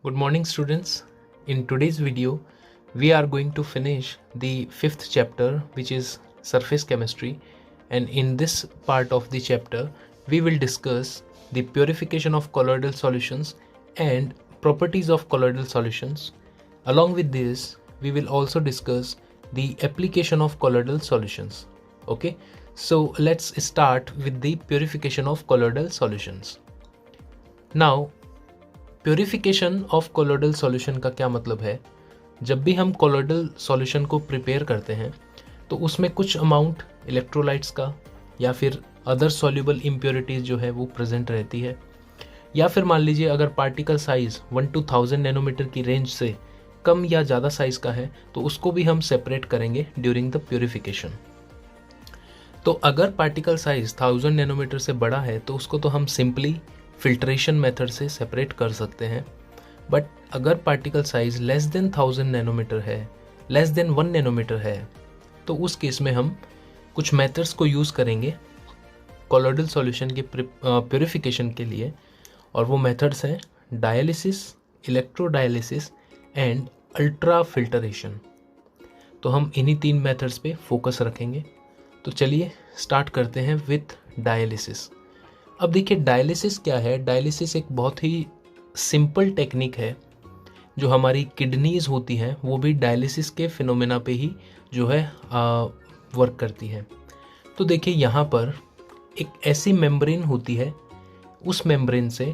Good morning, students. In today's video, we are going to finish the fifth chapter, which is surface chemistry. And in this part of the chapter, we will discuss the purification of colloidal solutions and properties of colloidal solutions. Along with this, we will also discuss the application of colloidal solutions. Okay, so let's start with the purification of colloidal solutions. Now, purification of colloidal solution का क्या मतलब है? जब भी हम colloidal solution को prepare करते हैं तो उसमें कुछ अमाउंट इलेक्ट्रोलाइट्स का या फिर अदर सॉल्युबल इम्प्योरिटीज़ जो है वो प्रेजेंट रहती है, या फिर मान लीजिए अगर पार्टिकल साइज़ 1 to 1000 नैनोमीटर की रेंज से कम या ज़्यादा साइज़ का है तो उसको भी हम सेपरेट करेंगे ड्यूरिंग द प्योरीफिकेशन। तो अगर पार्टिकल साइज़ 1000 नैनोमीटर से बड़ा है तो उसको तो हम सिंपली फिल्ट्रेशन मेथड से सेपरेट कर सकते हैं। बट अगर particle size less than 1000 nanometre है, लेस देन 1 नैनोमीटर है, तो उस केस में हम कुछ मेथड्स को यूज़ करेंगे कोलोइडल सॉल्यूशन के प्योरीफिकेशन के लिए, और वो मेथड्स हैं dialysis, electrodialysis and ultra filtration. तो हम इन्हीं 3 मेथड्स पे फोकस रखेंगे। तो चलिए स्टार्ट करते हैं विथ डायलिसिस। अब देखिए डायलिसिस क्या है। डायलिसिस एक बहुत ही सिंपल टेक्निक है जो हमारी किडनीज होती हैं वो भी डायलिसिस के फिनोमेना पे ही जो है वर्क करती है। तो देखिए यहाँ पर एक ऐसी मेम्ब्रेन होती है, उस मेम्ब्रेन से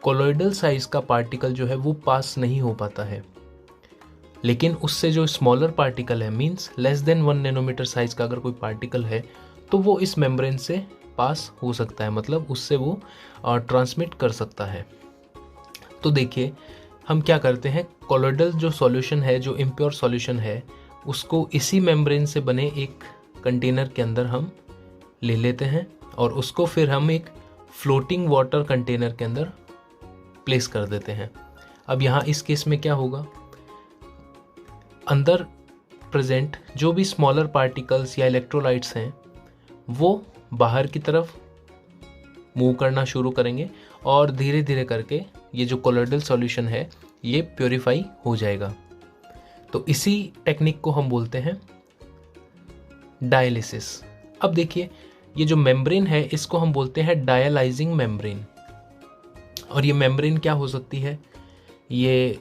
कोलोइडल साइज का पार्टिकल जो है वो पास नहीं हो पाता है, लेकिन उससे जो स्मॉलर पार्टिकल है, means less than 1 nanometre size का अगर कोई पार्टिकल है तो वो इस मेम्ब्रेन से पास हो सकता है, मतलब उससे वो ट्रांसमिट कर सकता है। तो देखिए हम क्या करते हैं, कोलोइडल जो सॉल्यूशन है, जो इम्प्योर सॉल्यूशन है, उसको इसी मेम्ब्रेन से बने एक कंटेनर के अंदर हम ले लेते हैं और उसको फिर हम एक फ्लोटिंग वाटर कंटेनर के अंदर प्लेस कर देते हैं। अब यहाँ इस केस में क्या होगा, अंदर प्रेजेंट जो भी स्मॉलर पार्टिकल्स या इलेक्ट्रोलाइट्स हैं वो बाहर की तरफ मूव करना शुरू करेंगे और धीरे धीरे करके ये जो कोलोइडल सॉल्यूशन है ये प्योरीफाई हो जाएगा। तो इसी टेक्निक को हम बोलते हैं डायलिसिस। अब देखिए ये जो मेम्ब्रेन है इसको हम बोलते हैं डायलाइजिंग मेम्ब्रेन, और ये मेम्ब्रेन क्या हो सकती है, ये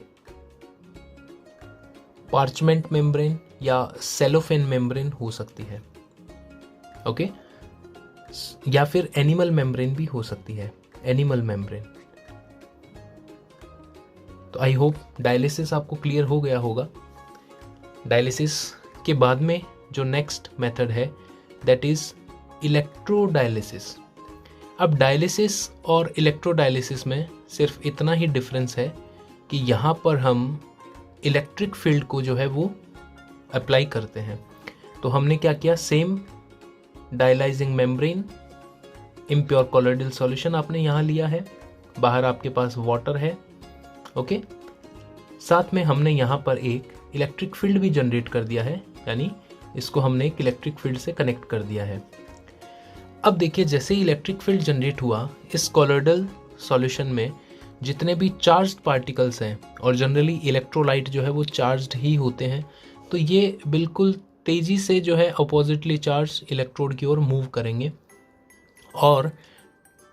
पार्चमेंट मेम्ब्रेन या सेलोफेन मेम्ब्रेन हो सकती है, ओके, या फिर एनिमल मेम्ब्रेन भी हो सकती है, एनिमल मेम्ब्रेन। तो आई होप डायलिसिस आपको क्लियर हो गया होगा। डायलिसिस के बाद में जो नेक्स्ट मेथड है दैट इज इलेक्ट्रोडायलिसिस। अब डायलिसिस और इलेक्ट्रोडायलिसिस में सिर्फ इतना ही डिफरेंस है कि यहाँ पर हम इलेक्ट्रिक फील्ड को जो है वो अप्लाई करते हैं। तो हमने क्या किया, same dialysing membrane, impure colloidal solution आपने यहाँ लिया है, बाहर आपके पास वाटर है, ओके, साथ में हमने यहाँ पर एक इलेक्ट्रिक फील्ड भी जनरेट कर दिया है, यानी इसको हमने एक इलेक्ट्रिक फील्ड से कनेक्ट कर दिया है। अब देखिए जैसे ही इलेक्ट्रिक फील्ड जनरेट हुआ, इस कोलोइडल सॉल्यूशन में जितने भी चार्ज्ड पार्टिकल्स हैं, और जनरली इलेक्ट्रोलाइट जो है वो चार्ज्ड ही होते हैं, तो ये बिल्कुल तेज़ी से जो है अपोजिटली चार्ज इलेक्ट्रोड की ओर मूव करेंगे, और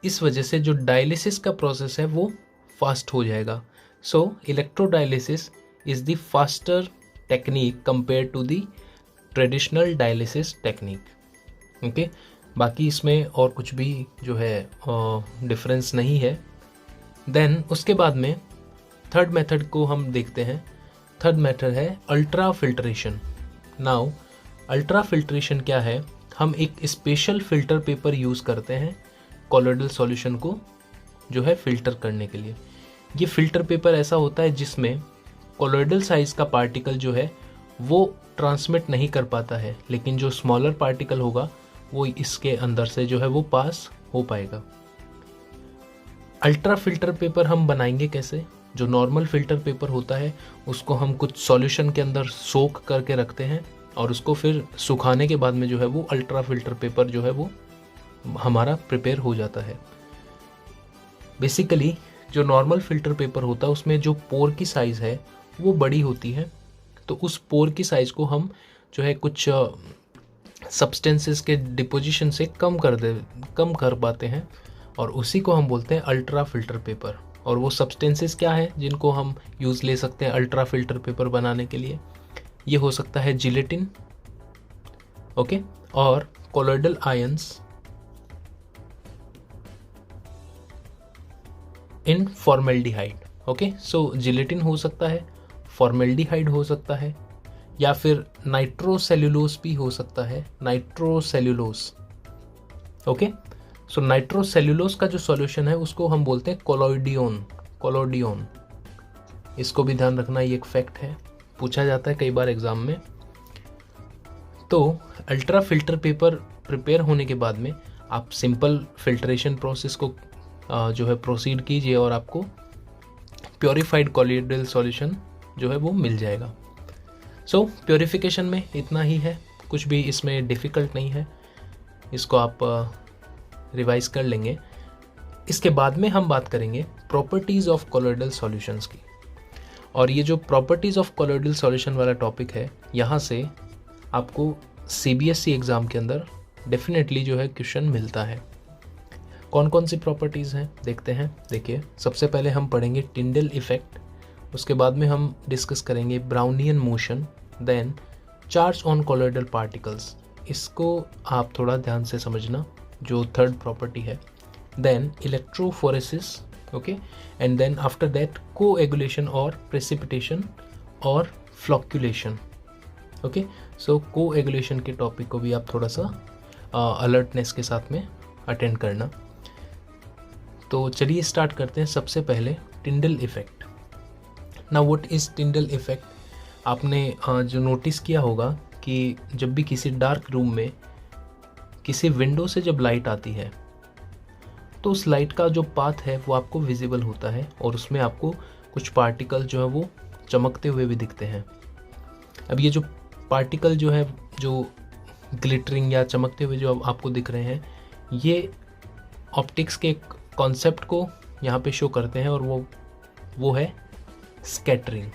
इस वजह से जो डायलिसिस का प्रोसेस है वो फास्ट हो जाएगा। So electrodialysis is the faster technique compare to the traditional dialysis technique, okay. बाकी इसमें और कुछ भी जो है डिफरेंस नहीं है। देन उसके बाद में थर्ड मेथड को हम देखते हैं। थर्ड मेथड है ultra filtration. Now ultra filtration क्या है, हम एक स्पेशल फिल्टर पेपर यूज़ करते हैं कोलोइडल सॉल्यूशन को जो है फिल्टर करने के लिए। ये फिल्टर पेपर ऐसा होता है जिसमें कोलोइडल साइज़ का पार्टिकल जो है वो ट्रांसमिट नहीं कर पाता है, लेकिन जो स्मॉलर पार्टिकल होगा वो इसके अंदर से जो है वो पास हो पाएगा। अल्ट्रा फिल्टर पेपर हम बनाएंगे कैसे, जो नॉर्मल फिल्टर पेपर होता है उसको हम कुछ सॉल्यूशन के अंदर सोक करके रखते हैं और उसको फिर सुखाने के बाद में जो है वो अल्ट्रा फिल्टर पेपर जो है वो हमारा प्रिपेयर हो जाता है। बेसिकली जो नॉर्मल फिल्टर पेपर होता है उसमें जो पोर की साइज़ है वो बड़ी होती है, तो उस पोर की साइज़ को हम जो है कुछ सब्सटेंसेस के डिपोजिशन से कम कर पाते हैं, और उसी को हम बोलते हैं अल्ट्रा फिल्टर पेपर। और वो सब्सटेंसेस क्या है जिनको हम यूज़ ले सकते हैं अल्ट्रा फिल्टर पेपर बनाने के लिए? ये हो सकता है जिलेटिन, ओके, और colloidal ions in formaldehyde. Okay, so gelatin हो सकता है, फॉर्मेल्डिहाइड हो सकता है, या फिर नाइट्रोसेल्यूलोस भी हो सकता है, नाइट्रोसेल्यूलोस। ओके, सो नाइट्रोसेल्यूलोस का जो सॉल्यूशन है उसको हम बोलते हैं कोलोडियन। इसको भी ध्यान रखना, ये एक फैक्ट है, पूछा जाता है कई बार एग्जाम में। तो अल्ट्रा फिल्टर पेपर प्रिपेयर होने के बाद में आप सिंपल फिल्ट्रेशन प्रोसेस को जो है प्रोसीड कीजिए और आपको प्योरीफाइड कोलोइडल सॉल्यूशन जो है वो मिल जाएगा। सो प्योरीफिकेशन में इतना ही है, कुछ भी इसमें डिफ़िकल्ट नहीं है, इसको आप रिवाइज कर लेंगे। इसके बाद में हम बात करेंगे प्रॉपर्टीज़ ऑफ कोलोइडल सॉल्यूशंस की। और ये जो प्रॉपर्टीज़ ऑफ कोलोइडल सॉल्यूशन वाला टॉपिक है, यहाँ से आपको CBSE एग्ज़ाम के अंदर डेफिनेटली जो है क्वेश्चन मिलता है। कौन कौन सी प्रॉपर्टीज़ हैं देखते हैं। देखिए, सबसे पहले हम पढ़ेंगे टिंडल इफ़ेक्ट, उसके बाद में हम डिस्कस करेंगे Brownian motion, then charge on colloidal particles, इसको आप थोड़ा ध्यान से समझना, जो थर्ड प्रॉपर्टी है, then electrophoresis, okay, and then after that coagulation और प्रेसिपिटेशन और फ्लॉक्यूलेशन। ओके, सो कोएगुलेशन के टॉपिक को भी आप थोड़ा सा अलर्टनेस के साथ में अटेंड करना। तो चलिए स्टार्ट करते हैं। सबसे पहले टिंडल effect. Now what is टिंडल effect? आपने जो नोटिस किया होगा कि जब भी किसी डार्क रूम में किसी विंडो से जब लाइट आती है तो उस लाइट का जो पाथ है वो आपको विजिबल होता है, और उसमें आपको कुछ पार्टिकल जो है वो चमकते हुए भी दिखते हैं। अब ये जो पार्टिकल जो है, जो ग्लिटरिंग या चमकते हुए जो आपको दिख रहे हैं, ये ऑप्टिक्स के कॉन्सेप्ट को यहाँ पे शो करते हैं, और वो है स्कैटरिंग।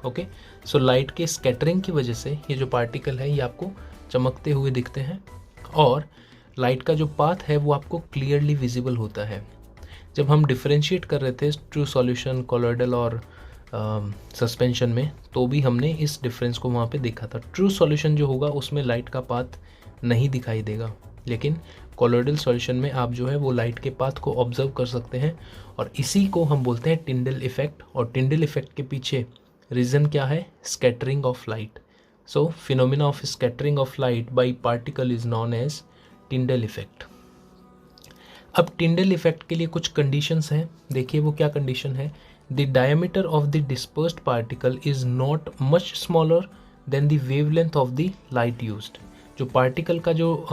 ओके, सो लाइट के स्कैटरिंग की वजह से ये जो पार्टिकल है ये आपको चमकते हुए दिखते हैं, और लाइट का जो पाथ है वो आपको क्लियरली विजिबल होता है। जब हम डिफरेंशिएट कर रहे थे ट्रू सॉल्यूशन, कोलोइडल और सस्पेंशन में, तो भी हमने इस डिफरेंस को वहाँ पे देखा था। ट्रू सॉल्यूशन जो होगा उसमें लाइट का पाथ नहीं दिखाई देगा, लेकिन कोलोइडल सॉल्यूशन में आप जो है वो लाइट के पाथ को ऑब्जर्व कर सकते हैं, और इसी को हम बोलते हैं टिंडल इफ़ेक्ट। और टिंडल इफ़ेक्ट के पीछे रीज़न क्या है? Scattering of light. So phenomena of scattering of light by particle is known as Tyndall effect. अब टिंडल इफ़ेक्ट के लिए कुछ कंडीशंस हैं, देखिए वो क्या कंडीशन है। The diameter of the dispersed particle is not much smaller than the wavelength of the light used. जो पार्टिकल का जो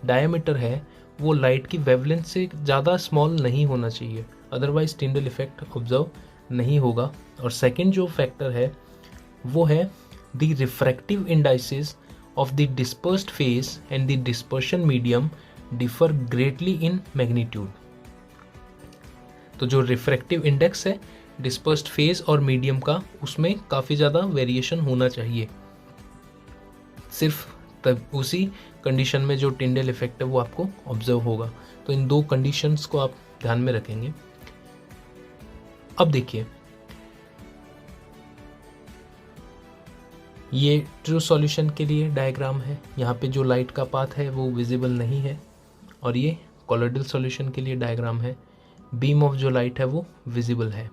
डायमीटर है वो लाइट की वेवलेंथ से ज़्यादा स्मॉल नहीं होना चाहिए, अदरवाइज टिंडल इफ़ेक्ट ऑब्जर्व नहीं होगा। और सेकंड जो फैक्टर है वो है the refractive indices of the dispersed phase and the dispersion medium differ greatly in magnitude। तो जो रिफ्रैक्टिव इंडेक्स है डिस्पर्स्ड फेज और मीडियम का, उसमें काफ़ी ज़्यादा वेरिएशन होना चाहिए। सिर्फ तब उसी कंडीशन में जो टिंडल इफेक्ट है वो आपको ऑब्जर्व होगा। तो इन दो कंडीशंस को आप ध्यान में रखेंगे। अब देखिए, ये ट्रू सॉल्यूशन के लिए डायग्राम है, यहाँ पे जो लाइट का पाथ है वो विजिबल नहीं है, और ये कोलोइडल सॉल्यूशन के लिए डायग्राम है, बीम ऑफ जो लाइट है वो विजिबल है।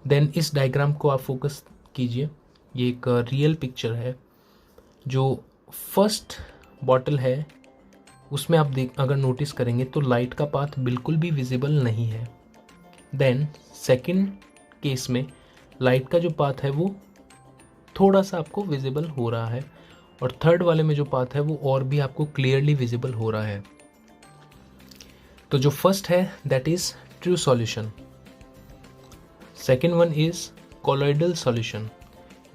देन इस डायग्राम को आप फोकस कीजिए, ये एक रियल पिक्चर है। जो फर्स्ट बॉटल है उसमें आप अगर नोटिस करेंगे तो लाइट का पाथ बिल्कुल भी विजिबल नहीं है। देन सेकंड केस में लाइट का जो पाथ है वो थोड़ा सा आपको विजिबल हो रहा है, और थर्ड वाले में जो पाथ है वो और भी आपको क्लियरली विजिबल हो रहा है। तो जो फर्स्ट है that is true solution, second one is colloidal solution,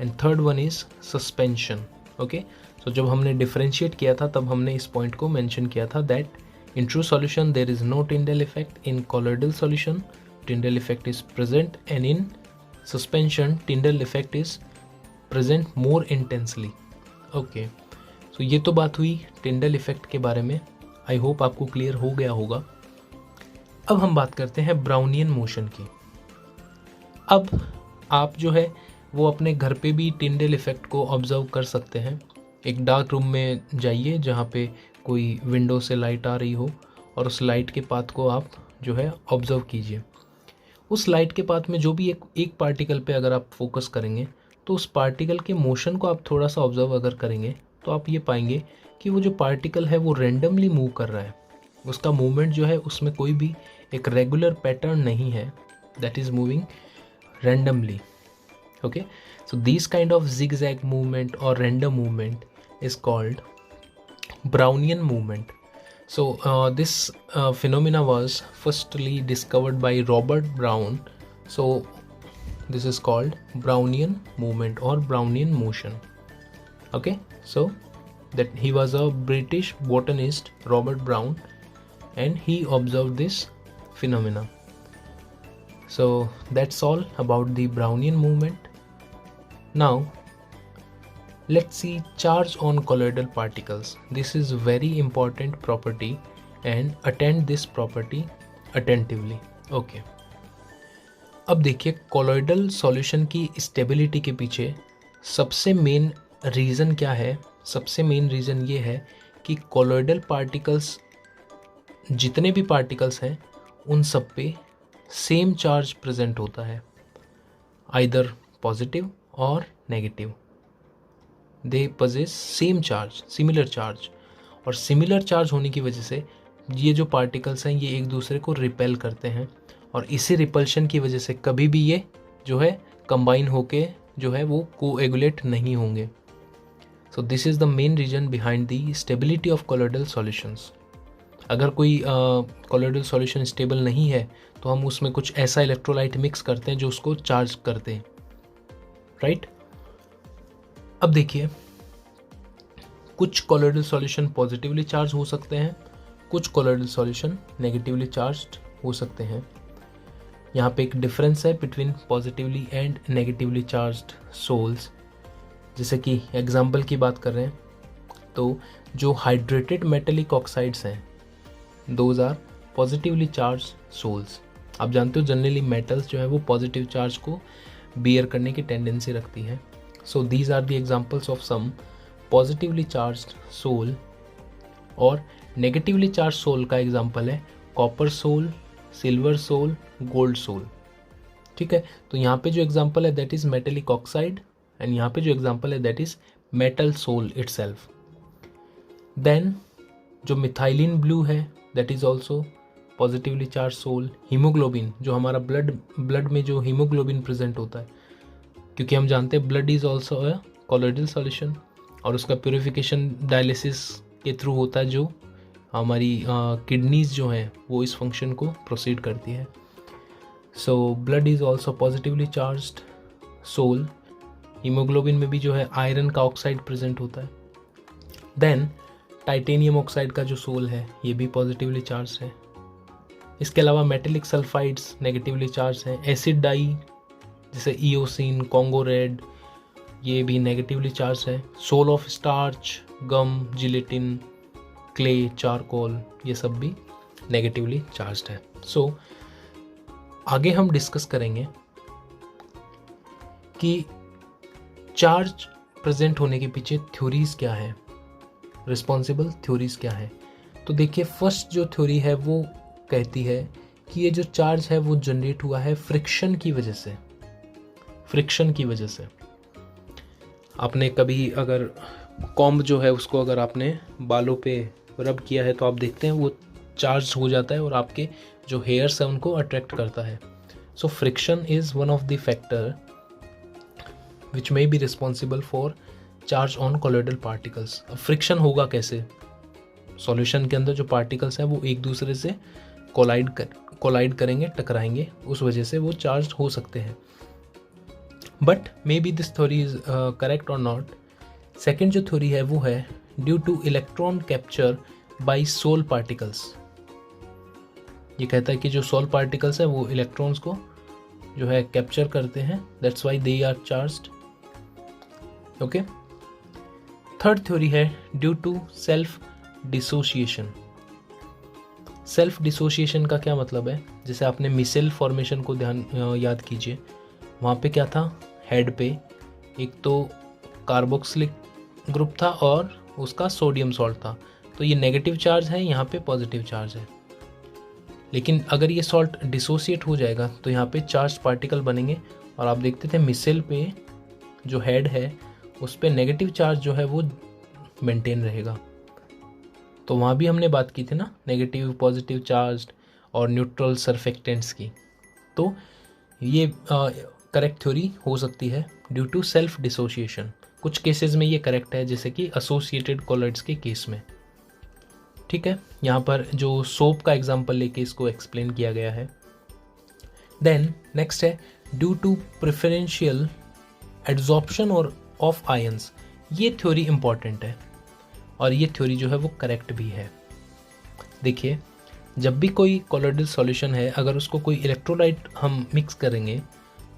and third one is suspension. Okay, तो जब हमने डिफरेंशिएट किया था तब हमने इस पॉइंट को मेंशन किया था that In true solution, there is no Tyndall effect. In colloidal solution, Tyndall effect is present, and in suspension, Tyndall effect is present more intensely. Okay, so ये तो बात हुई Tyndall effect के बारे में. I hope आपको clear हो गया होगा. अब हम बात करते हैं ब्राउनियन मोशन की. अब आप जो है वो अपने घर पे भी Tyndall इफेक्ट को ऑब्जर्व कर सकते हैं. एक डार्क रूम में जाइए जहाँ पे कोई विंडो से लाइट आ रही हो, और उस लाइट के पाथ को आप जो है ऑब्जर्व कीजिए. उस लाइट के पाथ में जो भी एक पार्टिकल पे अगर आप फोकस करेंगे तो उस पार्टिकल के मोशन को आप थोड़ा सा ऑब्जर्व अगर करेंगे तो आप ये पाएंगे कि वो जो पार्टिकल है वो रैंडमली मूव कर रहा है. उसका मूवमेंट जो है उसमें कोई भी एक रेगुलर पैटर्न नहीं है, that is moving randomly. Okay, so these kind of zigzag movement or random movement is called Brownian movement. So this phenomena was firstly discovered by Robert Brown. So this is called Brownian movement or Brownian motion. Okay, so that he was a British botanist, Robert Brown, and he observed this phenomena. So that's all about the Brownian movement. Now let's see charge on colloidal particles. This is very important property and attend this property attentively. Okay, अब देखिए colloidal solution की stability के पीछे सबसे main reason क्या है. सबसे main reason ये है कि colloidal particles, जितने भी particles हैं उन सब पे सेम चार्ज प्रेजेंट होता है, आइदर पॉजिटिव और negative. They possess same charge, similar charge, और सिमिलर चार्ज होने की वजह से ये जो पार्टिकल्स हैं ये एक दूसरे को रिपेल करते हैं, और इसी रिपल्शन की वजह से कभी भी ये जो है कंबाइन होके जो है वो कोएगुलेट नहीं होंगे. So this is the main reason behind the stability of colloidal solutions. अगर कोई कोलोइडल सॉल्यूशन स्टेबल नहीं है तो हम उसमें कुछ ऐसा इलेक्ट्रोलाइट मिक्स करते हैं जो उसको चार्ज करते हैं, राइट. अब देखिए, कुछ कोलोइडल सॉल्यूशन पॉजिटिवली चार्ज हो सकते हैं, कुछ कोलोइडल सॉल्यूशन नेगेटिवली चार्ज्ड हो सकते हैं. यहाँ पे एक डिफरेंस है between positively and negatively charged sols. जैसे कि एग्जाम्पल की बात कर रहे हैं तो जो हाइड्रेटेड मेटेलिक ऑक्साइड्स हैं those are positively charge sols. आप जानते हो जनरली मेटल्स जो है वो पॉजिटिव चार्ज को बियर करने की टेंडेंसी रखती है. So these are the examples of some positively charged sol. और नेगेटिवली चार्ज सोल का एग्जांपल है copper sol, silver sol, gold sol. ठीक है, तो यहाँ पे जो एग्जांपल है that is metallic oxide, and यहाँ पे जो एग्जांपल है that is metal sol itself. Then जो मिथाइलिन ब्लू है that is also positively charge sol. Haemoglobin, जो हमारा ब्लड में जो हीमोग्लोबिन प्रेजेंट होता है, क्योंकि हम जानते हैं blood is also a colloidal solution, और उसका प्योरिफिकेशन डायलिसिस के थ्रू होता है, जो हमारी किडनीज जो हैं वो इस फंक्शन को प्रोसीड करती है. So blood is also positively charged sol. Haemoglobin में भी जो है आयरन का ऑक्साइड प्रेजेंट होता है. देन टाइटेनियम ऑक्साइड का जो सोल है ये भी पॉजिटिवली चार्ज है. इसके अलावा मेटेलिक सल्फाइड्स नेगेटिवली चार्ज हैं. एसिड डाई जैसे ईओसिन, कॉन्गो रेड, ये भी नेगेटिवली चार्ज है. Sol of starch, gum, gelatin, clay, charcoal, ये सब भी नेगेटिवली चार्ज्ड है. सो आगे हम डिस्कस करेंगे कि चार्ज प्रेजेंट होने के पीछे थ्योरीज क्या है, रिस्पॉन्सिबल थ्योरीज क्या है. तो देखिए, फर्स्ट जो थ्योरी है वो कहती है कि ये जो चार्ज है वो जनरेट हुआ है फ्रिक्शन की वजह से. फ्रिक्शन की वजह से आपने कभी अगर कॉम्ब जो है उसको अगर आपने बालों पे रब किया है तो आप देखते हैं वो चार्ज हो जाता है और आपके जो हेयर्स है उनको अट्रैक्ट करता है. So friction is one of the factor which may be responsible for charge on colloidal particles. अब फ्रिक्शन होगा कैसे? सॉल्यूशन के अंदर जो पार्टिकल्स हैं वो एक दूसरे से कोलाइड करेंगे, टकराएंगे, उस वजह से वो चार्ज हो सकते हैं. But may be this theory is correct और नॉट. सेकेंड जो थ्योरी है वो है due to electron capture by sol particles. ये कहता है कि जो सॉल्व पार्टिकल्स है वो इलेक्ट्रॉन्स को जो है कैप्चर करते हैं, that's why they are charged. Okay, third theory है due to self dissociation. Self dissociation का क्या मतलब है, जैसे आपने मिसेल फॉर्मेशन को याद कीजिए, वहाँ पे क्या था, हेड पे एक तो कार्बोक्सिलिक ग्रुप था और उसका सोडियम सॉल्ट था, तो ये नेगेटिव चार्ज है, यहाँ पे पॉजिटिव चार्ज है। लेकिन अगर ये सॉल्ट डिसोसिएट हो जाएगा तो यहाँ पे चार्ज पार्टिकल बनेंगे, और आप देखते थे मिसेल पे जो हेड है उस पे नेगेटिव चार्ज जो है वो मेंटेन रहेगा। तो वहाँ भी हमने बात की थी ना नेगेटिव पॉजिटिव चार्ज और न्यूट्रल सरफेक्टेंट्स की। तो ये करेक्ट थ्योरी हो सकती है ड्यू टू सेल्फ डिसोसिएशन। कुछ केसेस में ये करेक्ट है, जैसे कि एसोसिएटेड कॉलॉइड्स के केस में। ठीक है, यहाँ पर जो सोप का एग्जांपल लेके इसको एक्सप्लेन किया गया है। देन नेक्स्ट है ड्यू टू प्रेफरेंशियल एड्जॉर्प्शन और ऑफ आयंस। ये थ्योरी इंपॉर्टेंट है और ये थ्योरी जो है वो करेक्ट भी है। देखिए, जब भी कोई कोलोइडल सॉल्यूशन है, अगर उसको कोई इलेक्ट्रोलाइट हम मिक्स करेंगे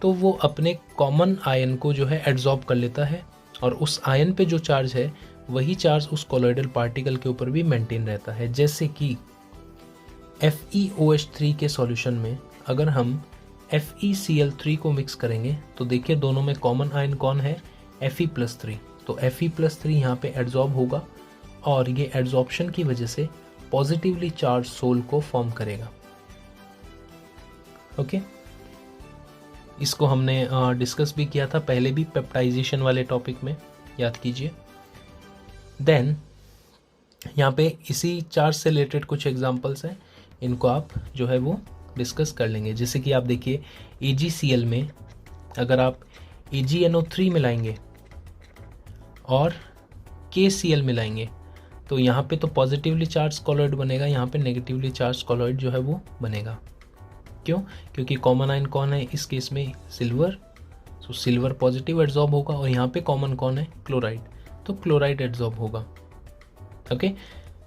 तो वो अपने कॉमन आयन को जो है एड्जॉर्ब कर लेता है, और उस आयन पे जो चार्ज है वही चार्ज उस कोलोइडल पार्टिकल के ऊपर भी मेंटेन रहता है। जैसे कि FeOH3 के सॉल्यूशन में अगर हम FeCl3 को मिक्स करेंगे तो देखिए दोनों में कॉमन आयन कौन है, Fe+3। तो Fe+3 यहाँ पे एड्जॉर्ब होगा और ये एड्जॉर्प्शन की वजह से पॉजिटिवली चार्ज सोल को फॉर्म करेगा। ओके, इसको हमने डिस्कस भी किया था पहले भी पेप्टाइजेशन वाले टॉपिक में, याद कीजिए। देन यहाँ पे इसी चार्ज से रिलेटेड कुछ एग्जांपल्स हैं, इनको आप जो है वो डिस्कस कर लेंगे। जैसे कि आप देखिए AgCl में अगर आप AgNO3 मिलाएंगे और KCl मिलाएंगे तो यहाँ पे तो पॉजिटिवली चार्ज कॉलॉइड बनेगा, यहाँ पे नेगेटिवली चार्ज कॉलॉइड जो है वो बनेगा। क्यों? क्योंकि कॉमन आयन कौन है इस केस में, सिल्वर। सो सिल्वर पॉजिटिव एड्जॉर्ब होगा, और यहाँ पे कॉमन कौन है, क्लोराइड, तो क्लोराइड एड्जॉर्ब होगा। ओके,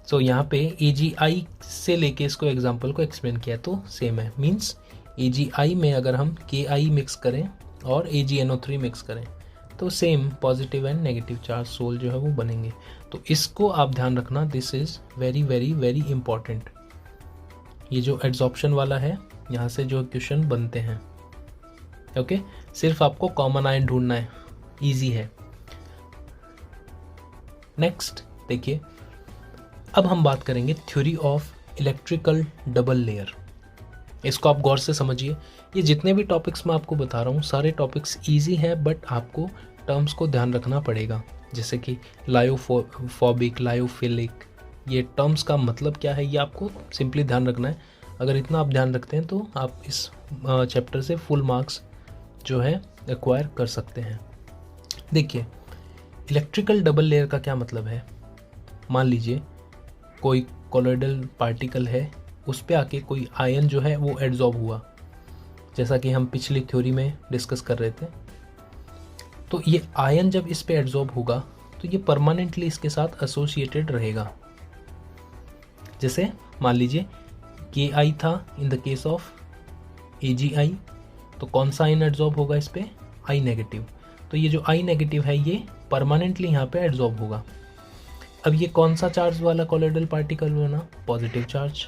सो यहाँ पे AgI से लेके इसको एग्जांपल को एक्सप्लेन किया तो सेम है। मींस AgI में अगर हम KI मिक्स करें और AgNO3 मिक्स करें तो same positive and negative charge sol जो है वो बनेंगे। तो इसको आप ध्यान रखना, this is very very very important. ये जो एड्जॉर्प्शन वाला है, यहाँ से जो क्वेश्चन बनते हैं। ओके, सिर्फ आपको कॉमन आयन ढूंढना है, इजी है। नेक्स्ट देखिए, अब हम बात करेंगे theory of electrical double layer. इसको आप गौर से समझिए। ये जितने भी टॉपिक्स मैं आपको बता रहा हूँ सारे टॉपिक्स इजी हैं, बट आपको टर्म्स को ध्यान रखना पड़ेगा। जैसे कि लायोफोबिक, लायोफिलिक, ये टर्म्स का मतलब क्या है ये आपको सिंपली ध्यान रखना है। अगर इतना आप ध्यान रखते हैं तो आप इस चैप्टर से फुल मार्क्स जो है एक्वायर कर सकते हैं। देखिए, इलेक्ट्रिकल डबल लेयर का क्या मतलब है। मान लीजिए कोई कोलोइडल पार्टिकल है, उस पे आके कोई आयन जो है वो एड्जॉर्ब हुआ, जैसा कि हम पिछली थ्योरी में डिस्कस कर रहे थे। तो ये आयन जब इस पे एड्जॉर्ब होगा तो ये परमानेंटली इसके साथ एसोसिएटेड रहेगा। जैसे मान लीजिए KI था in the case of AgI, तो कौन सा आयन एड्जॉर्ब होगा इस पे, I नेगेटिव। तो ये जो I नेगेटिव है ये परमानेंटली यहाँ पे एड्जॉर्ब होगा। अब ये कौन सा चार्ज वाला कोलोइडल पार्टिकल बना, पॉजिटिव चार्ज।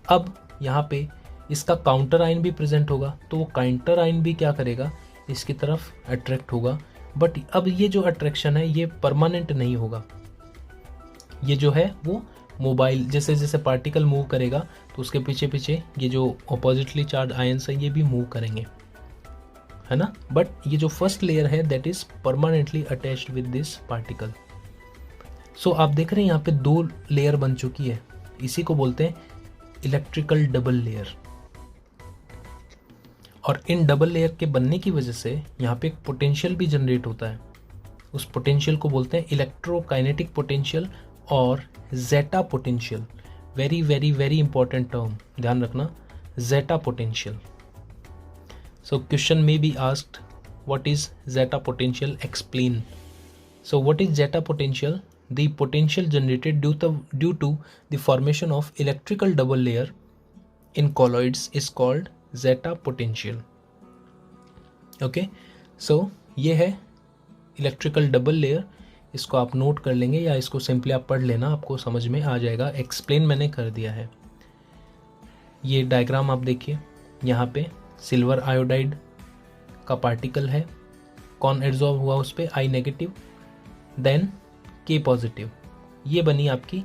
अब यहाँ पे इसका काउंटर आयन भी प्रेजेंट होगा, तो वो काउंटर आयन भी क्या करेगा, इसकी तरफ अट्रैक्ट होगा। बट अब ये जो अट्रैक्शन है ये परमानेंट नहीं होगा, ये जो है वो मोबाइल, जैसे जैसे पार्टिकल मूव करेगा तो उसके पीछे पीछे ये जो अपोजिटली चार्ज आयन्स है ये भी मूव करेंगे, है ना। बट ये जो फर्स्ट लेयर है that is permanently attached with this particle. So आप देख रहे हैं यहाँ पे 2 लेयर बन चुकी है, इसी को बोलते हैं इलेक्ट्रिकल डबल लेयर। और इन डबल लेयर के बनने की वजह से यहाँ पे एक पोटेंशियल भी जनरेट होता है, उस पोटेंशियल को बोलते हैं इलेक्ट्रोकाइनेटिक पोटेंशियल और zeta potential. Very very very important term, ध्यान रखना, जेटा पोटेंशियल। सो क्वेश्चन में be asked what is zeta potential, explain. So what is zeta potential? The potential generated due to the formation of electrical double layer in colloids is called zeta potential. Okay, so ये है electrical double layer. इसको आप note कर लेंगे या इसको simply आप पढ़ लेना, आपको समझ में आ जाएगा. एक्सप्लेन मैंने कर दिया है. ये डायग्राम आप देखिए, यहाँ पे सिल्वर आयोडाइड का पार्टिकल है, कौन एड्जॉर्ब हुआ उस पर, I negative, then K positive. ये बनी आपकी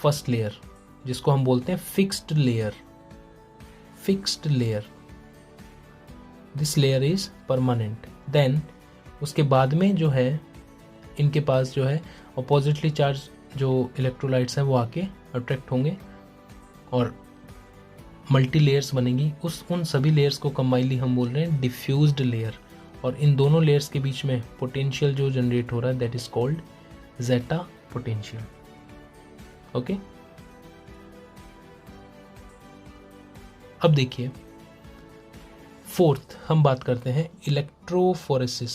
फर्स्ट लेयर, जिसको हम बोलते हैं fixed layer. Fixed layer, this layer is permanent. Then उसके बाद में जो है इनके पास जो है अपोजिटली चार्ज जो इलेक्ट्रोलाइट्स हैं वो आके अट्रैक्ट होंगे और मल्टी लेयर्स बनेंगी. उन सभी लेयर्स को कंबाइनली हम बोल रहे हैं डिफ्यूज्ड लेयर. और इन दोनों लेयर्स के बीच में पोटेंशियल जो जनरेट हो रहा है that is called zeta potential. Okay, अब देखिए फोर्थ हम बात करते हैं electrophoresis.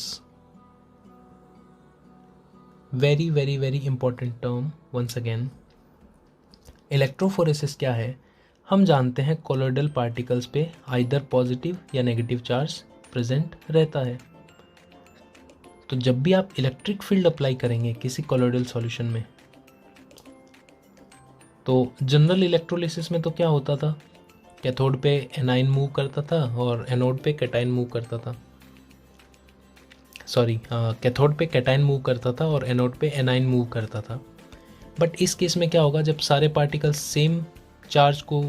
Very very very important term once again. Electrophoresis क्या है? हम जानते हैं कोलोइडल पार्टिकल्स पे आइदर पॉजिटिव या नेगेटिव चार्ज प्रेजेंट रहता है. तो जब भी आप इलेक्ट्रिक फील्ड अप्लाई करेंगे किसी कोलोइडल सॉल्यूशन में, तो जनरल इलेक्ट्रोलिसिस में तो क्या होता था, कैथोड पे एनाइन मूव करता था और एनोड पे कैटाइन मूव करता था. सॉरी, कैथोड पे कैटाइन मूव करता था और एनोड पे एनाइन मूव करता था. बट इस केस में क्या होगा, जब सारे पार्टिकल्स सेम चार्ज को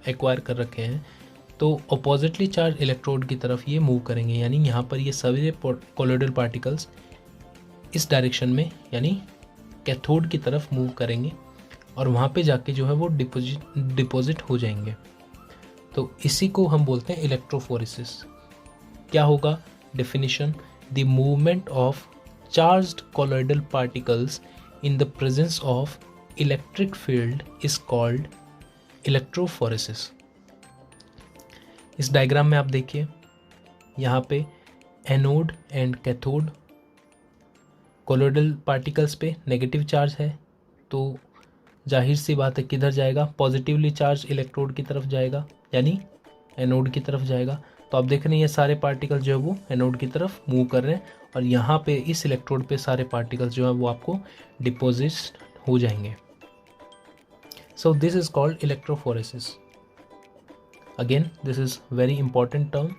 एक्वायर कर रखे हैं तो अपोजिटली चार्ज इलेक्ट्रोड की तरफ ये मूव करेंगे. यानी यहाँ पर ये सभी कोलोइडल पार्टिकल्स इस डायरेक्शन में यानी कैथोड की तरफ मूव करेंगे और वहाँ पे जाके जो है वो डिपॉजिट हो जाएंगे. तो इसी को हम बोलते हैं इलेक्ट्रोफोरेसिस. क्या होगा definition? The movement of charged colloidal particles in the presence of electric field is called electrophoresis. इस डायग्राम में आप देखिए, यहाँ पे anode and cathode, colloidal particles पे नेगेटिव चार्ज है तो जाहिर सी बात है किधर जाएगा, पॉजिटिवली चार्ज इलेक्ट्रोड की तरफ जाएगा यानी एनोड की तरफ जाएगा. तो आप देख रहे हैं ये सारे पार्टिकल्स जो है वो एनोड की तरफ मूव कर रहे हैं और यहाँ पे इस इलेक्ट्रोड पे सारे पार्टिकल्स जो है वो आपको डिपॉजिट हो जाएंगे. So this is called electrophoresis. Again this is very important term.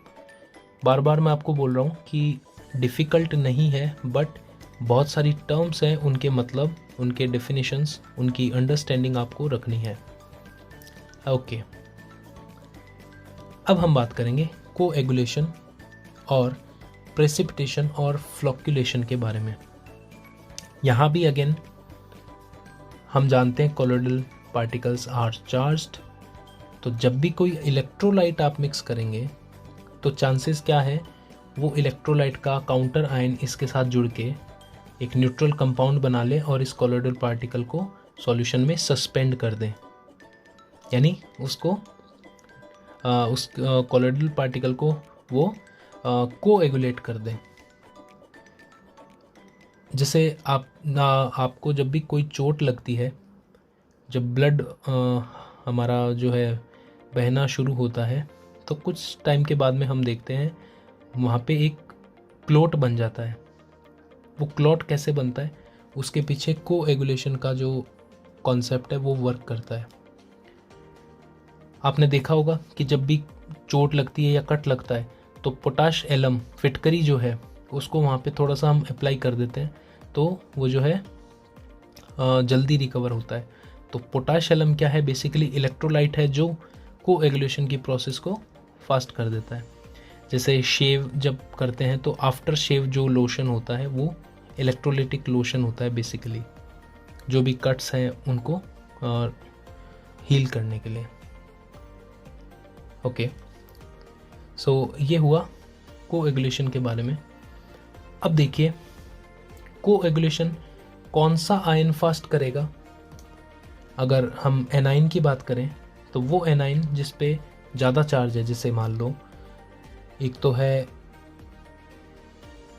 बार बार मैं आपको बोल रहा हूँ कि डिफ़िकल्ट नहीं है, बट बहुत सारी टर्म्स हैं, उनके मतलब, उनके डेफिनेशंस, उनकी अंडरस्टैंडिंग आपको रखनी है. ओके, अब हम बात करेंगे कोएगुलेशन और प्रेसिपिटेशन और फ्लॉक्यूलेशन के बारे में. यहाँ भी अगेन हम जानते हैं कोलोइडल पार्टिकल्स आर चार्ज्ड. तो जब भी कोई इलेक्ट्रोलाइट आप मिक्स करेंगे तो चांसेस क्या है, वो इलेक्ट्रोलाइट का काउंटर आयन इसके साथ जुड़ के एक न्यूट्रल कंपाउंड बना ले और इस कोलोइडल पार्टिकल को सॉल्यूशन में सस्पेंड कर दें. यानी उसको उस कोलोइडल पार्टिकल को वो कोएगुलेट कर दें. जैसे आपको जब भी कोई चोट लगती है, जब ब्लड हमारा जो है बहना शुरू होता है, तो कुछ टाइम के बाद में हम देखते हैं वहाँ पे एक क्लॉट बन जाता है. वो क्लॉट कैसे बनता है, उसके पीछे कोएगुलेशन का जो कॉन्सेप्ट है वो वर्क करता है. आपने देखा होगा कि जब भी चोट लगती है या कट लगता है तो पोटाश एलम फिटकरी जो है उसको वहाँ पे थोड़ा सा हम अप्लाई कर देते हैं तो वो जो है जल्दी रिकवर होता है. तो पोटाश एलम क्या है, बेसिकली इलेक्ट्रोलाइट है जो कोएगुलेशन की प्रोसेस को फास्ट कर देता है. जैसे शेव जब करते हैं तो आफ्टर शेव जो लोशन होता है वो इलेक्ट्रोलाइटिक लोशन होता है बेसिकली, जो भी कट्स हैं उनको हील करने के लिए. ओके, सो ये हुआ कोएगुलेशन के बारे में. अब देखिए कोएगुलेशन कौन सा आयन फास्ट करेगा. अगर हम एनाइन की बात करें तो वो एनाइन जिस पे ज़्यादा चार्ज है, जैसे मान लो एक तो है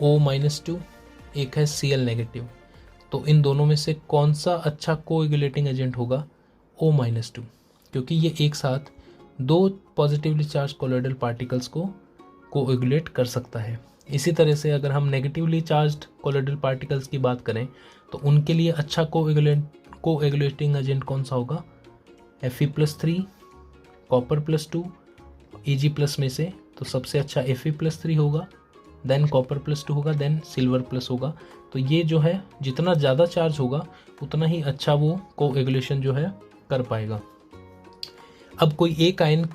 O-2, एक है Cl-, तो इन दोनों में से कौन सा अच्छा कोएगुलेटिंग एजेंट होगा? O-2, क्योंकि ये एक साथ दो पॉजिटिवली चार्ज कोलोइडल पार्टिकल्स को कोएगुलेट कर सकता है। इसी तरह से अगर हम नेगेटिवली चार्ज्ड कोलोइडल पार्टिकल्स की बात करें तो उनके लिए अच्छा कोएगुलेटिंग एजेंट कौन सा होगा? Fe+3, Copper+2, Eg+ में से तो सबसे अच्छा Fe+3 होगा, देन Copper+2 होगा, देन Silver+ होगा। तो ये जो है जितना ज़्यादा चार्ज होगा उतना ही अच्छा वो कोएगुलेशन जो है कर पाएगा। अब कोई एक आयन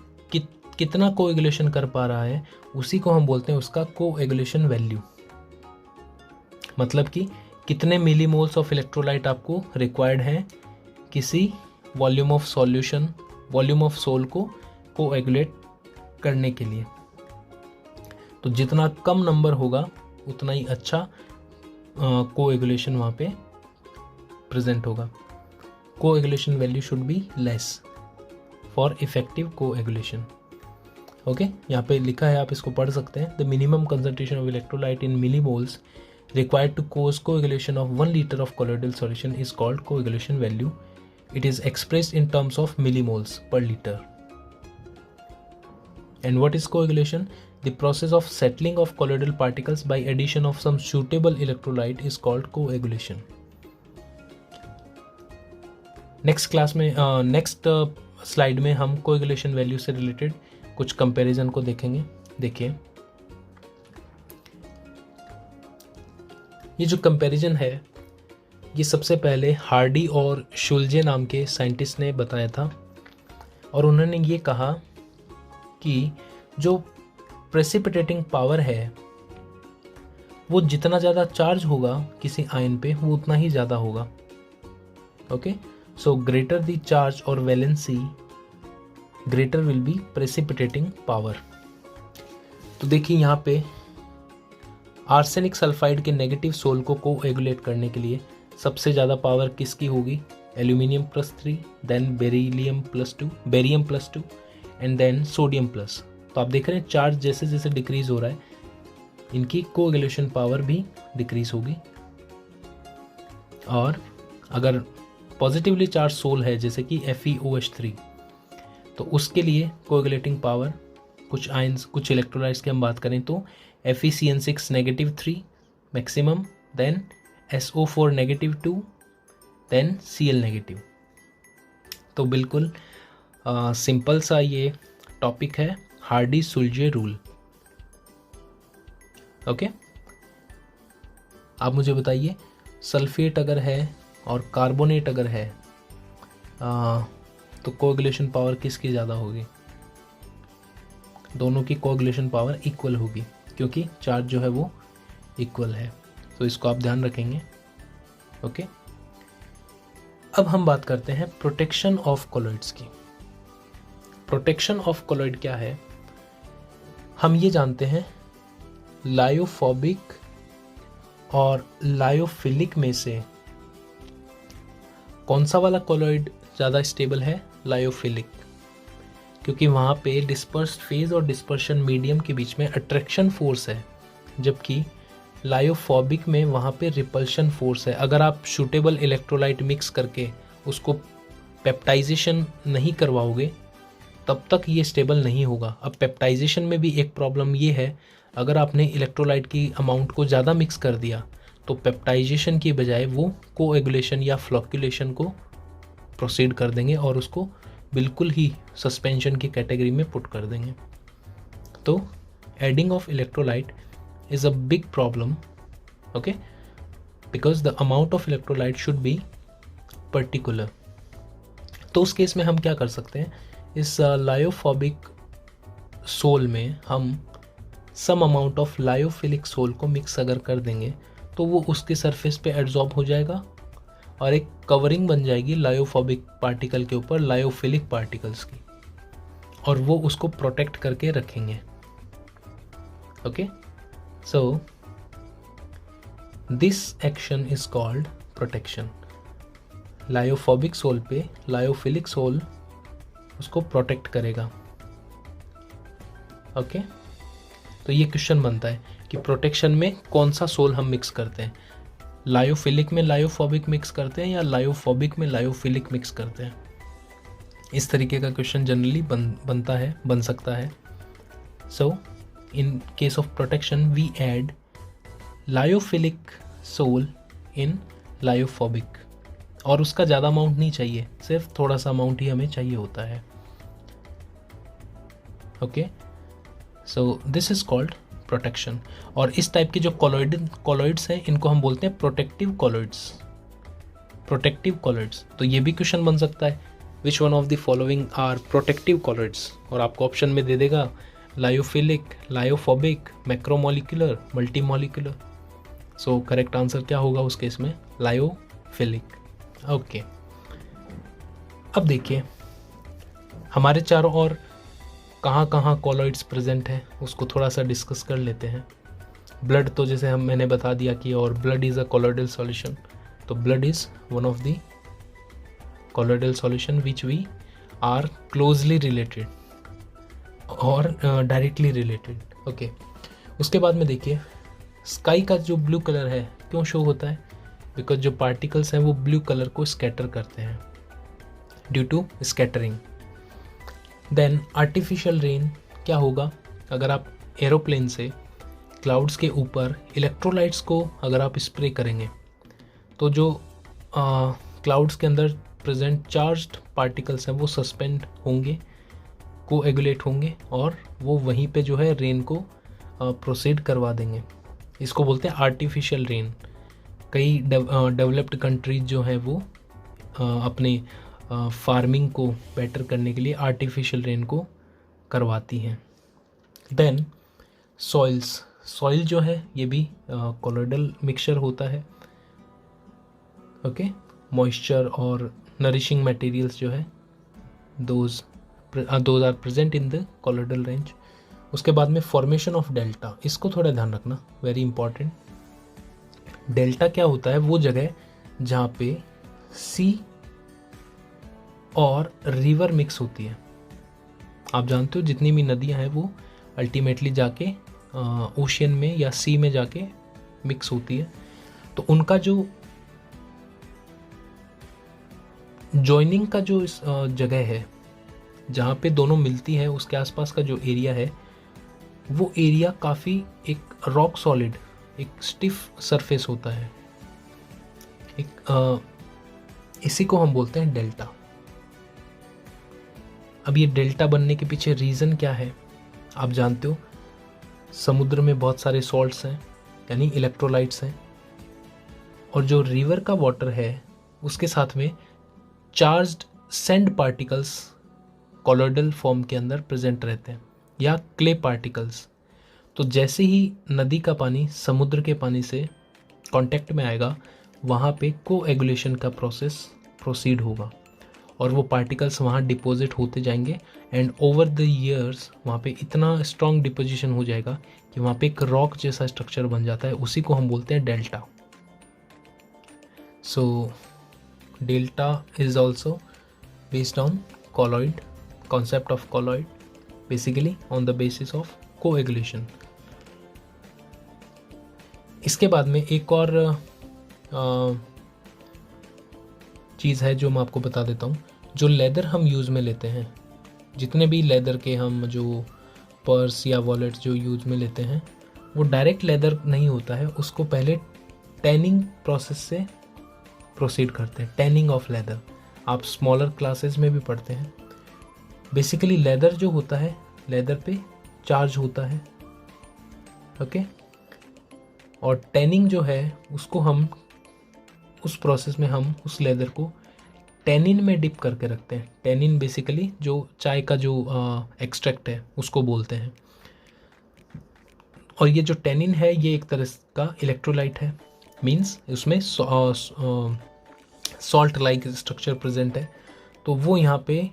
कितना कोएगुलेशन कर पा रहा है उसी को हम बोलते हैं उसका कोएगुलेशन वैल्यू। मतलब कि कितने मिलीमोल्स ऑफ इलेक्ट्रोलाइट आपको रिक्वायर्ड है किसी वॉल्यूम ऑफ सोल को कोएगुलेट करने के लिए। तो जितना कम नंबर होगा उतना ही अच्छा कोएगुलेशन वहाँ पे प्रेजेंट होगा। Coagulation value should be less for effective coagulation. Okay, यहाँ पे लिखा है, आप इसको पढ़ सकते हैं। The minimum concentration of electrolyte in millimoles required to cause coagulation of 1 liter of colloidal solution is called coagulation value. It is expressed in terms of millimoles per liter. And what is coagulation? The process of settling of colloidal particles by addition of some suitable electrolyte is called coagulation. Next class में next slide में हम coagulation value से related कुछ comparison को देखेंगे। देखिए, ये जो कंपैरिजन है ये सबसे पहले हार्डी और शुल्जे नाम के साइंटिस्ट ने बताया था, और उन्होंने ये कहा कि जो प्रेसिपिटेटिंग पावर है वो जितना ज़्यादा चार्ज होगा किसी आयन पे वो उतना ही ज़्यादा होगा। Okay, so greater the charge और valency greater will be precipitating power. तो देखिए यहाँ पे आर्सेनिक सल्फाइड के नेगेटिव सोल को कोएगुलेट करने के लिए सबसे ज़्यादा पावर किसकी होगी? Aluminium, then barium and then sodium+. तो आप देख रहे हैं चार्ज जैसे जैसे डिक्रीज हो रहा है इनकी कोएगुलेशन पावर भी डिक्रीज होगी। और अगर पॉजिटिवली चार्ज सोल है जैसे कि FeOH3 तो उसके लिए कोएगुलेटिंग पावर कुछ आयंस कुछ इलेक्ट्रोलाइट्स की हम बात करें तो FeCN6 -3 maximum, then SO4 -2, then Cl negative. तो बिल्कुल सिंपल सा ये टॉपिक है, हार्डी शुल्जे रूल। ओके, आप मुझे बताइए सल्फेट अगर है और कार्बोनेट अगर है तो कोएगुलेशन पावर किसकी ज़्यादा होगी? दोनों की कोएगुलेशन पावर इक्वल होगी क्योंकि चार्ज जो है वो इक्वल है। तो इसको आप ध्यान रखेंगे। ओके, अब हम बात करते हैं प्रोटेक्शन ऑफ कोलॉइड्स की। प्रोटेक्शन ऑफ कोलॉइड क्या है? हम ये जानते हैं लायोफोबिक और लायोफिलिक में से कौन सा वाला कोलॉइड ज़्यादा स्टेबल है? लायोफिलिक, क्योंकि वहाँ पे डिस्पर्स्ड फेज और डिस्पर्शन मीडियम के बीच में अट्रैक्शन फोर्स है, जबकि लायोफोबिक में वहाँ पे रिपल्शन फोर्स है। अगर आप सूटेबल इलेक्ट्रोलाइट मिक्स करके उसको पेप्टाइजेशन नहीं करवाओगे तब तक ये स्टेबल नहीं होगा। अब पेप्टाइजेशन में भी एक प्रॉब्लम ये है, अगर आपने इलेक्ट्रोलाइट की अमाउंट को ज़्यादा मिक्स कर दिया तो पेप्टाइजेशन की बजाय वो कोएगुलेशन या फ्लोक्युलेशन को प्रोसीड कर देंगे और उसको बिल्कुल ही सस्पेंशन की कैटेगरी में पुट कर देंगे। तो adding of electrolyte is a big problem, okay, because the amount of electrolyte should be particular. तो उस केस में हम क्या कर सकते हैं? इस लायोफोबिक सोल में हम some amount of lyophilic sol को मिक्स अगर कर देंगे तो वो उसके सरफेस पे एड्जॉर्ब हो जाएगा और एक कवरिंग बन जाएगी लायोफोबिक पार्टिकल के ऊपर लायोफिलिक पार्टिकल्स की, और वो उसको प्रोटेक्ट करके रखेंगे। Okay, so this action is called protection. Lyophobic sol पे लायोफिलिक सोल उसको प्रोटेक्ट करेगा। ओके, तो ये क्वेश्चन बनता है कि प्रोटेक्शन में कौन सा सोल हम मिक्स करते हैं? लायोफिलिक में लायोफोबिक मिक्स करते हैं या लायोफोबिक में लायोफिलिक मिक्स करते हैं? इस तरीके का क्वेश्चन जनरली बन सकता है। So in case of protection we add lyophilic sol in lyophobic, और उसका ज़्यादा अमाउंट नहीं चाहिए, सिर्फ थोड़ा सा अमाउंट ही हमें चाहिए होता है। Okay, so this is called protection. और इस टाइप के जो कॉलॉइड्स हैं इनको हम बोलते हैं प्रोटेक्टिव कॉलॉइड्स। प्रोटेक्टिव कॉलॉइड्स, तो ये भी क्वेश्चन बन सकता है, which one of the following are protective colloids, और आपको ऑप्शन में दे देगा lyophilic, lyophobic, macromolecular, multimolecular. So correct answer क्या होगा उस केस में? लायोफिलिक। ओके, अब देखिए हमारे चारों ओर कहाँ कहाँ कॉलॉइड्स प्रेजेंट है उसको थोड़ा सा डिस्कस कर लेते हैं। ब्लड तो जैसे मैंने बता दिया कि और blood is a colloidal solution, तो blood is one of the colloidal solution which we are closely related और डायरेक्टली रिलेटेड। ओके, उसके बाद में देखिए स्काई का जो ब्लू कलर है क्यों शो होता है? बिकॉज जो पार्टिकल्स हैं वो ब्लू कलर को स्कैटर करते हैं due to scattering. Then artificial rain क्या होगा? अगर आप एरोप्लेन से क्लाउड्स के ऊपर इलेक्ट्रोलाइट्स को अगर आप स्प्रे करेंगे तो जो क्लाउड्स के अंदर प्रेजेंट चार्ज्ड पार्टिकल्स हैं वो सस्पेंड होंगे, कोएगुलेट होंगे और वो वहीं पे जो है रेन को प्रोसीड करवा देंगे। इसको बोलते हैं आर्टिफिशियल रेन। कई डेवलप्ड कंट्रीज जो हैं वो अपने फार्मिंग को बेटर करने के लिए आर्टिफिशियल रेन को करवाती हैं। देन सॉइल्स, सॉइल जो है ये भी कॉलॉइडल मिक्सचर होता है। ओके, मॉइस्चर और नरिशिंग मटेरियल्स जो है those are present in the colloidal range. उसके बाद में फॉर्मेशन ऑफ डेल्टा, इसको थोड़ा ध्यान रखना, वेरी इंपॉर्टेंट। डेल्टा क्या होता है? वो जगह जहाँ पे सी और रिवर मिक्स होती है। आप जानते हो जितनी भी नदियाँ हैं वो अल्टीमेटली जाके ओशियन में या सी में जाके मिक्स होती है, तो उनका जो जॉइनिंग का जो जगह है जहाँ पे दोनों मिलती है उसके आसपास का जो एरिया है वो एरिया काफ़ी एक रॉक सॉलिड, एक स्टिफ सरफेस होता है। इसी को हम बोलते हैं डेल्टा। अब ये डेल्टा बनने के पीछे रीज़न क्या है? आप जानते हो समुद्र में बहुत सारे सॉल्ट्स हैं यानी इलेक्ट्रोलाइट्स हैं, और जो रिवर का वाटर है उसके साथ में charged sand particles colloidal form के अंदर प्रेजेंट रहते हैं या क्ले पार्टिकल्स। तो जैसे ही नदी का पानी समुद्र के पानी से कांटेक्ट में आएगा वहाँ पे कोएगुलेशन का प्रोसेस प्रोसीड होगा और वो पार्टिकल्स वहाँ डिपॉजिट होते जाएंगे एंड ओवर द ईयर्स वहाँ पे इतना स्ट्रॉन्ग डिपोजिशन हो जाएगा कि वहाँ पे एक रॉक जैसा स्ट्रक्चर बन जाता है। उसी को हम बोलते हैं delta. So delta is also based on colloid, concept of colloid, basically on the basis of coagulation. इसके बाद में एक और चीज़ है जो मैं आपको बता देता हूँ। जो लेदर हम यूज़ में लेते हैं, जितने भी लेदर के हम जो पर्स या वॉलेट जो यूज़ में लेते हैं वो डायरेक्ट लेदर नहीं होता है, उसको पहले टैनिंग प्रोसेस से प्रोसीड करते हैं। टैनिंग ऑफ लेदर आप स्मॉलर क्लासेस में भी पढ़ते हैं। बेसिकली लेदर जो होता है लेदर पे चार्ज होता है, ओके, और टैनिंग जो है उसको हम उस प्रोसेस में हम उस लेदर को टैनिन में डिप करके रखते हैं। टैनिन बेसिकली जो चाय का जो एक्सट्रैक्ट है उसको बोलते हैं, और ये जो टैनिन है ये एक तरह का इलेक्ट्रोलाइट है, मींस उसमें सॉल्ट लाइक स्ट्रक्चर प्रेजेंट है, तो वो यहाँ पे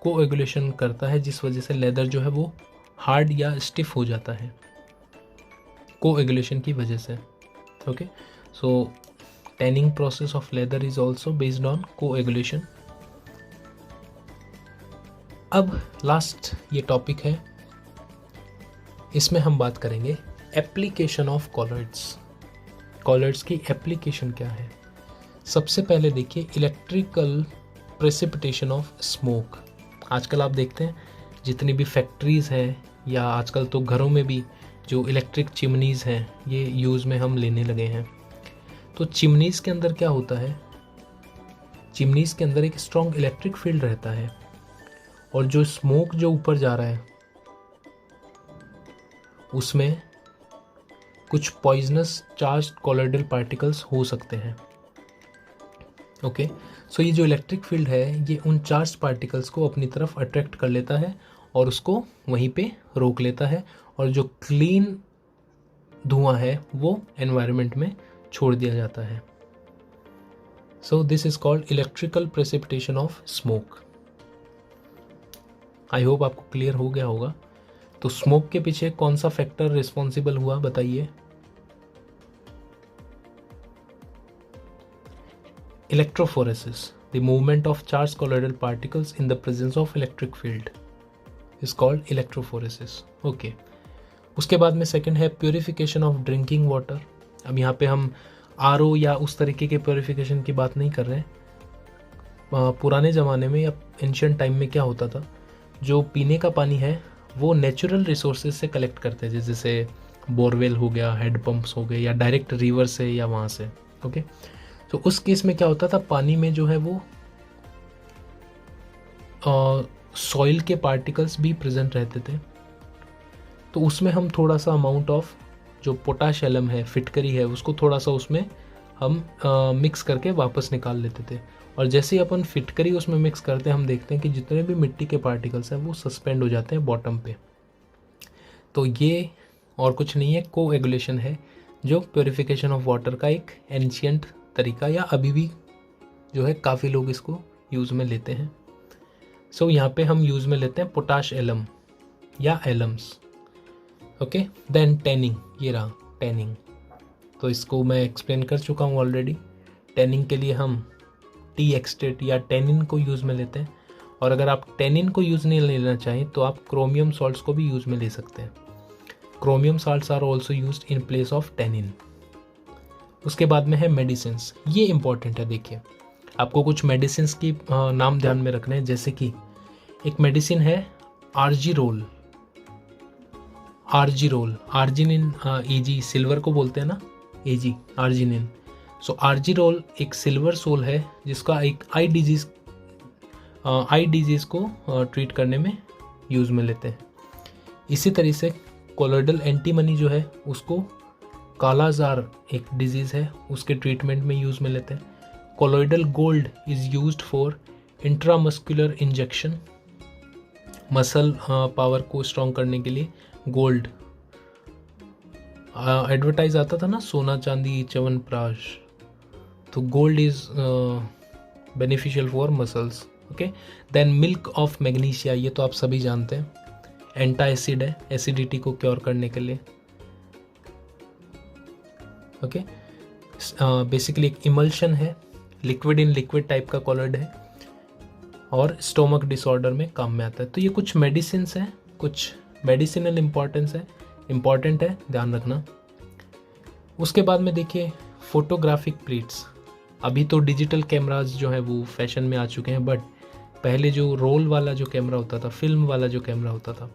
कोएगुलेशन करता है जिस वजह से लेदर जो है वो हार्ड या स्टिफ हो जाता है कोएगुलेशन की वजह से। Okay, so tanning process of leather is also based on coagulation. अब लास्ट ये टॉपिक है, इसमें हम बात करेंगे एप्लीकेशन ऑफ कॉलॉइड्स। कॉलॉइड्स की एप्लीकेशन क्या है? सबसे पहले देखिए इलेक्ट्रिकल प्रेसिपिटेशन ऑफ स्मोक। आजकल आप देखते हैं जितनी भी फैक्ट्रीज़ हैं या आजकल तो घरों में भी जो इलेक्ट्रिक चिमनीज़ हैं ये यूज़ में हम लेने लगे हैं। तो चिमनीज़ के अंदर क्या होता है, चिमनीज़ के अंदर एक स्ट्रॉन्ग इलेक्ट्रिक फील्ड रहता है और जो स्मोक जो ऊपर जा रहा है उसमें कुछ पॉइजनस चार्ज कॉलोइडल पार्टिकल्स हो सकते हैं। ओके, सो ये जो इलेक्ट्रिक फील्ड है ये उन चार्ज पार्टिकल्स को अपनी तरफ अट्रैक्ट कर लेता है और उसको वहीं पे रोक लेता है और जो क्लीन धुआं है वो एनवायरनमेंट में छोड़ दिया जाता है। सो this is called electrical precipitation of smoke. I hope आपको क्लियर हो गया होगा। तो स्मोक के पीछे कौन सा फैक्टर रिस्पॉन्सिबल हुआ बताइए? Electrophoresis, the movement of charge colloidal particles in the presence of electric field is called electrophoresis. Okay, उसके बाद में सेकंड है प्योरिफिकेशन ऑफ ड्रिंकिंग वाटर। अब यहाँ पे हम आरओ या उस तरीके के प्योरिफिकेशन की बात नहीं कर रहे हैं। पुराने ज़माने में या एंशियंट टाइम में क्या होता था, जो पीने का पानी है वो नेचुरल रिसोर्सेज से कलेक्ट करते थे, जैसे बोरवेल हो गया, हेड पंप्स हो गए या डायरेक्ट रिवर से या वहाँ से। ओके, तो उस केस में क्या होता था, पानी में जो है वो सॉइल के पार्टिकल्स भी प्रेजेंट रहते थे। तो उसमें हम थोड़ा सा अमाउंट ऑफ जो पोटाश एलम है, फिटकरी है, उसको थोड़ा सा उसमें हम मिक्स करके वापस निकाल लेते थे। और जैसे ही अपन फिटकरी उसमें मिक्स करते हैं हम देखते हैं कि जितने भी मिट्टी के पार्टिकल्स हैं वो सस्पेंड हो जाते हैं बॉटम पे। तो ये और कुछ नहीं है, कोएगुलेशन है, जो प्योरिफिकेशन ऑफ वाटर का एक एंशियंट तरीका या अभी भी जो है काफ़ी लोग इसको यूज़ में लेते हैं। सो यहाँ पे हम यूज़ में लेते हैं पोटाश एलम या एलम्स। ओके, देन टैनिंग, ये रहा टैनिंग। तो इसको मैं एक्सप्लेन कर चुका हूँ ऑलरेडी। टैनिंग के लिए हम टी एक्सट्रेट या टैनिन को यूज़ में लेते हैं, और अगर आप टैनिन को यूज़ नहीं लेना चाहें तो आप क्रोमियम सॉल्ट्स को भी यूज़ में ले सकते हैं। Chromium salts are also used in place of tannin. उसके बाद में है मेडिसिन्स, ये इंपॉर्टेंट है। देखिए, आपको कुछ मेडिसिन्स की नाम ध्यान में रखने हैं, जैसे कि एक मेडिसिन है आर्जिरोल, आर्जिनिन, एजी, सिल्वर को बोलते हैं ना, एजी, आर्जिनिन। सो आर्जिरोल एक सिल्वर सोल है जिसका एक आई डिजीज़ को ट्रीट करने में यूज़ में लेते हैं। इसी तरीके से कोलोइडल एंटीमनी जो है उसको कालाजार एक डिजीज़ है उसके ट्रीटमेंट में यूज़ में लेते हैं। Colloidal gold is used for intramuscular injection, muscle power को स्ट्रॉन्ग करने के लिए गोल्ड। एडवर्टाइज आता था ना, सोना चांदी च्यवनप्राश, तो gold is beneficial for muscles. Okay, then milk of magnesia, ये तो आप सभी जानते हैं, एंटा एसिड है, एसिडिटी को क्योर करने के लिए। ओके, बेसिकली एक इमल्शन है, लिक्विड इन लिक्विड टाइप का कॉलोइड है और स्टोमक डिसऑर्डर में काम में आता है। तो ये कुछ मेडिसिन्स हैं, कुछ मेडिसिनल इम्पॉर्टेंट है, ध्यान रखना। उसके बाद में देखिए फोटोग्राफिक प्लेट्स। अभी तो डिजिटल कैमराज जो है वो फैशन में आ चुके हैं, बट पहले जो रोल वाला जो कैमरा होता था, फिल्म वाला जो कैमरा होता था,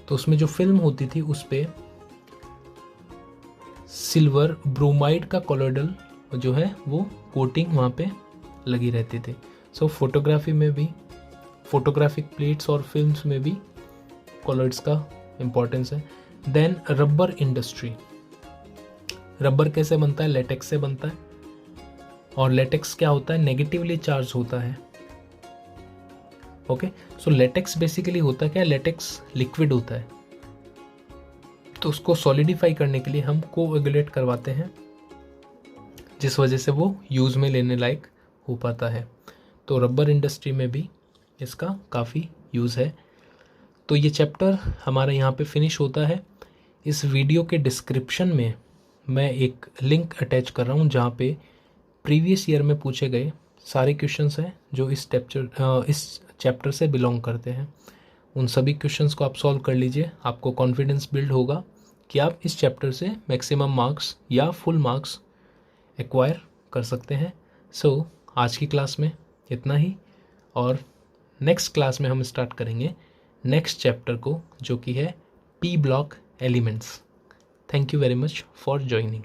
तो उसमें जो फिल्म होती थी उस पर सिल्वर ब्रोमाइड का कॉलोइडल जो है वो कोटिंग वहाँ पे लगी रहती थी। सो फोटोग्राफी में भी, फोटोग्राफिक प्लेट्स और फिल्म्स में भी कॉलोइड्स का इम्पोर्टेंस है। देन रबर इंडस्ट्री, रबर कैसे बनता है? लेटेक्स से बनता है, और लेटेक्स क्या होता है? नेगेटिवली चार्ज होता है। ओके, सो लेटेक्स बेसिकली होता क्या है? लेटेक्स लिक्विड होता है, तो उसको सॉलिडिफाई करने के लिए हम कोएगुलेट करवाते हैं, जिस वजह से वो यूज़ में लेने लायक हो पाता है। तो रबर इंडस्ट्री में भी इसका काफ़ी यूज़ है। तो ये चैप्टर हमारा यहाँ पे फिनिश होता है। इस वीडियो के डिस्क्रिप्शन में मैं एक लिंक अटैच कर रहा हूँ जहाँ पे प्रीवियस ईयर में पूछे गए सारे क्वेश्चंस हैं जो इस चैप्टर से बिलोंग करते हैं। उन सभी क्वेश्चंस को आप सॉल्व कर लीजिए, आपको कॉन्फिडेंस बिल्ड होगा कि आप इस चैप्टर से मैक्सिमम मार्क्स या फुल मार्क्स एक्वायर कर सकते हैं। सो आज की क्लास में इतना ही। और नेक्स्ट क्लास में हम स्टार्ट करेंगे नेक्स्ट चैप्टर को, जो कि है P block elements. Thank you very much for joining.